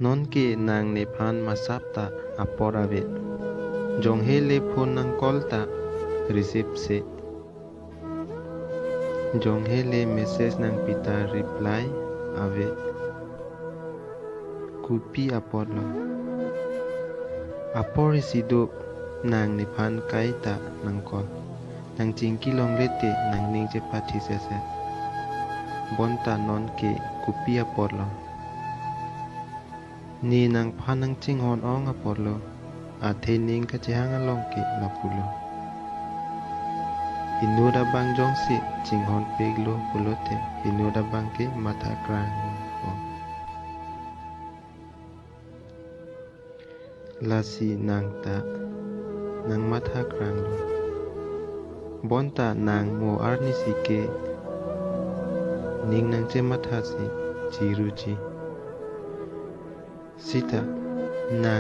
non ke nang ne phan masapta aporave jong hele phone nang kolta receive se jong hele message nang pita reply ave kupi apolo apor isido nang ne phan kaita nang kol nang chingki long lete nang ning je pathi se bonta non ke kupi apolo ni nang phan nang ching hon ong apolo athe ning ka chehang along ke lapulo inuda bang jong si ching hon peglo pulote inuda bang ke mata krang lasi nang ta nang mata krang lo bonta nang mo arni si ke ning nang che mata si chiruchi sita nang